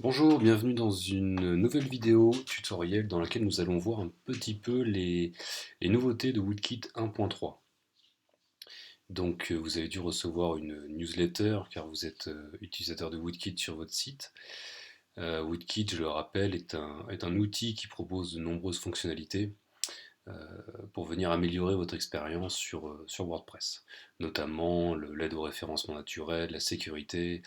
Bonjour, bienvenue dans une nouvelle vidéo tutoriel dans laquelle nous allons voir un petit peu les nouveautés de WoodKit 1.3. Donc vous avez dû recevoir une newsletter car vous êtes utilisateur de WoodKit sur votre site. WoodKit, je le rappelle, est un outil qui propose de nombreuses fonctionnalités euh, pour venir améliorer votre expérience sur WordPress, notamment l'aide au référencement naturel, la sécurité,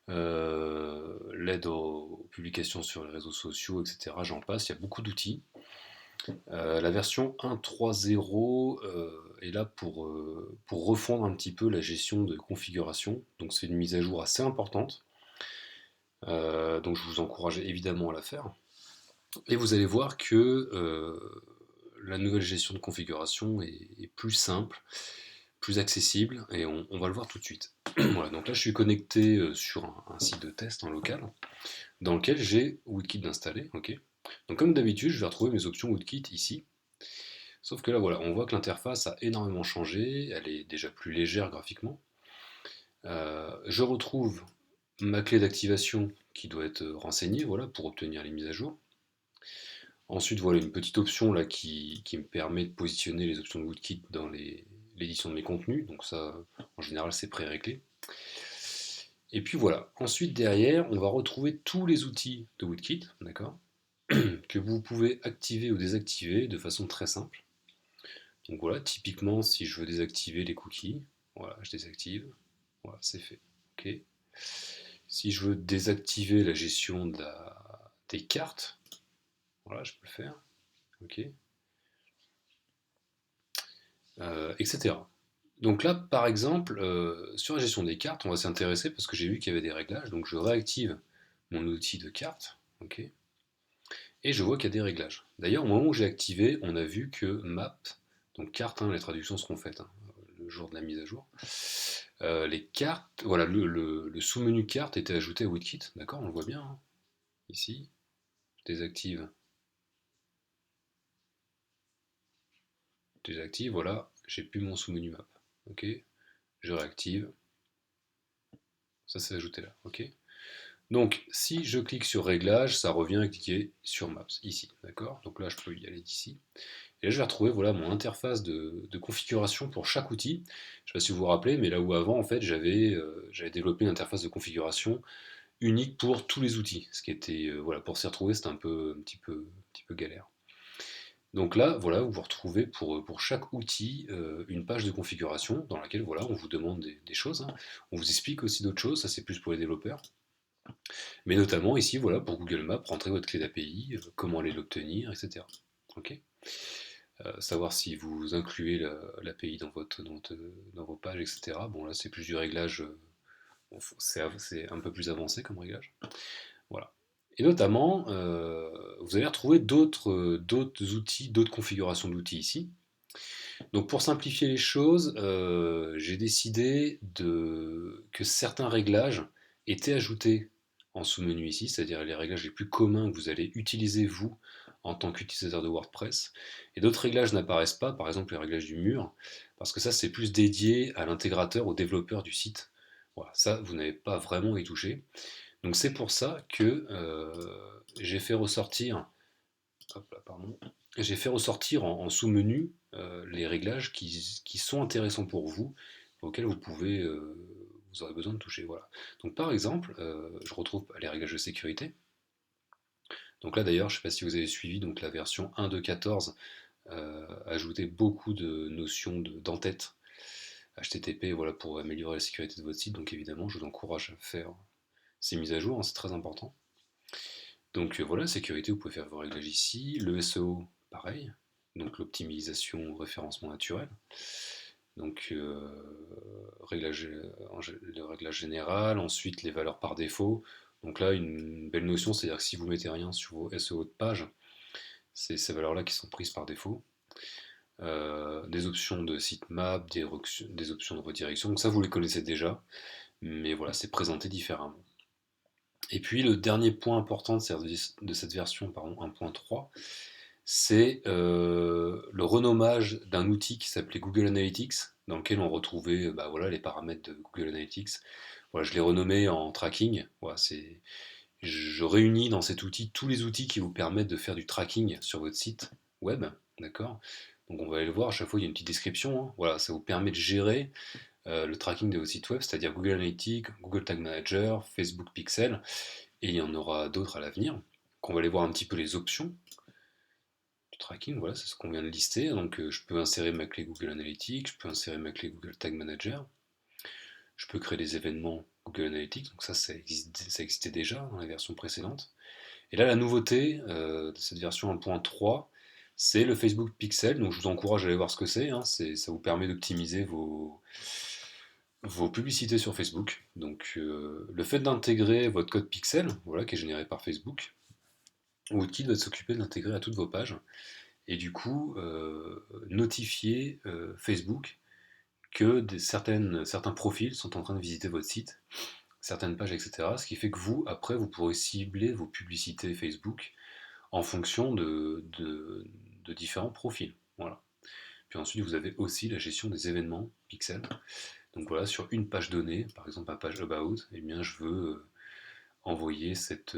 l'aide aux publications sur les réseaux sociaux, etc. J'en passe, il y a beaucoup d'outils. La version 1.3.0 est là pour refondre un petit peu la gestion de configuration. Donc c'est une mise à jour assez importante. Donc je vous encourage évidemment à la faire. Et vous allez voir que la nouvelle gestion de configuration est plus simple, plus accessible, et on va le voir tout de suite. Voilà, donc là je suis connecté sur un site de test en local, dans lequel j'ai WoodKit installé. Ok. Donc comme d'habitude, je vais retrouver mes options WoodKit ici. Sauf que là, voilà, on voit que l'interface a énormément changé, elle est déjà plus légère graphiquement. Je retrouve ma clé d'activation qui doit être renseignée, voilà, pour obtenir les mises à jour. Ensuite, voilà une petite option là qui me permet de positionner les options de WoodKit dans l'édition de mes contenus. Donc ça, en général, c'est pré-réglé. Et puis voilà. Ensuite, derrière, on va retrouver tous les outils de WoodKit, d'accord, que vous pouvez activer ou désactiver de façon très simple. Donc voilà, typiquement, si je veux désactiver les cookies, voilà, je désactive. Voilà, c'est fait. Ok. Si je veux désactiver la gestion des cartes, voilà, je peux le faire. Ok. Etc. Donc là, par exemple, sur la gestion des cartes, on va s'intéresser parce que j'ai vu qu'il y avait des réglages. Donc je réactive mon outil de carte, ok, et je vois qu'il y a des réglages. D'ailleurs, au moment où j'ai activé, on a vu que map, donc carte, hein, les traductions seront faites hein, le jour de la mise à jour. Les cartes, voilà, le sous-menu carte était ajouté à WoodKit, d'accord, on le voit bien hein, ici. Je désactive, voilà, j'ai plus mon sous-menu map, ok. Je réactive, ça s'est ajouté là, ok. Donc, si je clique sur Réglages, ça revient à cliquer sur Maps, ici, d'accord. Donc là, je peux y aller d'ici. Et là, je vais retrouver voilà, mon interface de configuration pour chaque outil. Je ne sais pas si vous vous rappelez, mais là où avant, en fait, j'avais développé une interface de configuration unique pour tous les outils. Ce qui était, voilà, pour s'y retrouver, c'était un petit peu galère. Donc là, voilà, vous retrouvez pour chaque outil une page de configuration dans laquelle voilà, on vous demande des choses, hein. On vous explique aussi d'autres choses, ça c'est plus pour les développeurs. Mais notamment ici, voilà, pour Google Maps, rentrer votre clé d'API, comment aller l'obtenir, etc. Ok. Savoir si vous incluez l'API dans vos pages, etc. Bon, là, c'est plus du réglage, c'est un peu plus avancé comme réglage. Voilà. Et notamment, vous allez retrouver d'autres outils, d'autres configurations d'outils ici. Donc, pour simplifier les choses, j'ai décidé que certains réglages étaient ajoutés en sous-menu ici, c'est-à-dire les réglages les plus communs que vous allez utiliser vous en tant qu'utilisateur de WordPress. Et d'autres réglages n'apparaissent pas, par exemple les réglages du mur, parce que ça c'est plus dédié à l'intégrateur, au développeur du site. Voilà, ça vous n'avez pas vraiment à y toucher. Donc c'est pour ça que j'ai fait ressortir, hop là, pardon, j'ai fait ressortir en sous-menu les réglages qui sont intéressants pour vous, auxquels vous aurez besoin de toucher. Voilà. Donc par exemple, je retrouve les réglages de sécurité. Donc là d'ailleurs, je ne sais pas si vous avez suivi, donc la version 1.2.14 ajoutait beaucoup de notions d'entête HTTP, voilà, pour améliorer la sécurité de votre site. Donc évidemment, je vous encourage à faire ces mises à jour, hein, c'est très important. Donc voilà, sécurité, vous pouvez faire vos réglages ici. Le SEO, pareil. Donc l'optimisation, référencement naturel. Donc le réglage général. Ensuite, les valeurs par défaut. Donc là, une belle notion, c'est-à-dire que si vous mettez rien sur vos SEO de page, c'est ces valeurs-là qui sont prises par défaut. Des options de sitemap, des options de redirection. Donc ça, vous les connaissez déjà. Mais voilà, c'est présenté différemment. Et puis le dernier point important de cette version 1.3, c'est le renommage d'un outil qui s'appelait Google Analytics, dans lequel on retrouvait voilà, les paramètres de Google Analytics. Voilà, je l'ai renommé en tracking. Voilà, c'est je réunis dans cet outil tous les outils qui vous permettent de faire du tracking sur votre site web, d'accord? Donc on va aller le voir, à chaque fois il y a une petite description, hein. Voilà, ça vous permet de gérer le tracking de votre site web, c'est-à-dire Google Analytics, Google Tag Manager, Facebook Pixel, et il y en aura d'autres à l'avenir. Donc on va aller voir un petit peu les options du tracking, voilà, c'est ce qu'on vient de lister. Donc je peux insérer ma clé Google Analytics, je peux insérer ma clé Google Tag Manager, je peux créer des événements Google Analytics, donc ça existait déjà dans la version précédente. Et là, la nouveauté de cette version 1.3, c'est le Facebook Pixel. Donc, je vous encourage à aller voir ce que c'est, hein. Ça vous permet d'optimiser vos publicités sur Facebook. Donc, le fait d'intégrer votre code Pixel, voilà, qui est généré par Facebook, Woodkit va s'occuper de l'intégrer à toutes vos pages et du coup notifier Facebook que certains profils sont en train de visiter votre site, certaines pages, etc. Ce qui fait que vous, après, vous pourrez cibler vos publicités Facebook en fonction de différents profils. Voilà. Puis ensuite, vous avez aussi la gestion des événements pixels. Donc voilà, sur une page donnée, par exemple la page About, eh bien, je veux envoyer cette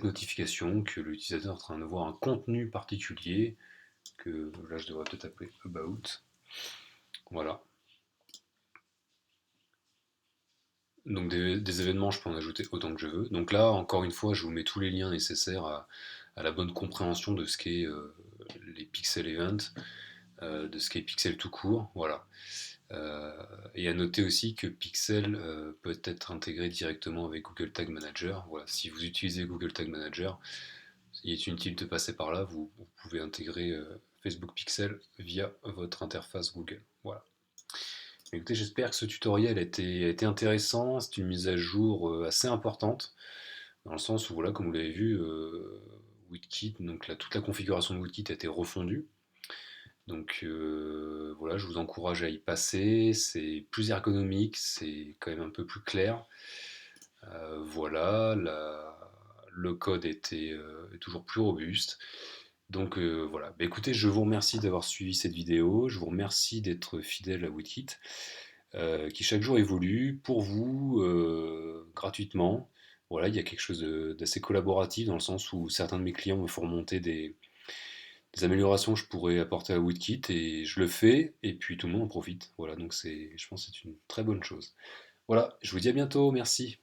notification que l'utilisateur est en train de voir un contenu particulier, que là je devrais peut-être appeler About. Voilà. Donc des événements, je peux en ajouter autant que je veux. Donc là, encore une fois, je vous mets tous les liens nécessaires à la bonne compréhension de ce qu'est les pixel events, de ce qu'est Pixel tout court. Voilà. Euh, et à noter aussi que Pixel peut être intégré directement avec Google Tag Manager. Voilà. Si vous utilisez Google Tag Manager, il est inutile de passer par là. Vous pouvez intégrer Facebook Pixel via votre interface Google. Voilà. Écoutez, j'espère que ce tutoriel a été intéressant. C'est une mise à jour assez importante, dans le sens où, voilà, comme vous l'avez vu, WoodKit, donc là, toute la configuration de WoodKit a été refondue. Donc voilà, je vous encourage à y passer. C'est plus ergonomique, c'est quand même un peu plus clair. Voilà, le code est toujours plus robuste. Donc voilà, bah, écoutez, je vous remercie d'avoir suivi cette vidéo, je vous remercie d'être fidèle à WoodKit, qui chaque jour évolue pour vous gratuitement. Voilà, il y a quelque chose d'assez collaboratif dans le sens où certains de mes clients me font remonter des améliorations que je pourrais apporter à WoodKit et je le fais et puis tout le monde en profite. Voilà, donc je pense que c'est une très bonne chose. Voilà, je vous dis à bientôt, merci.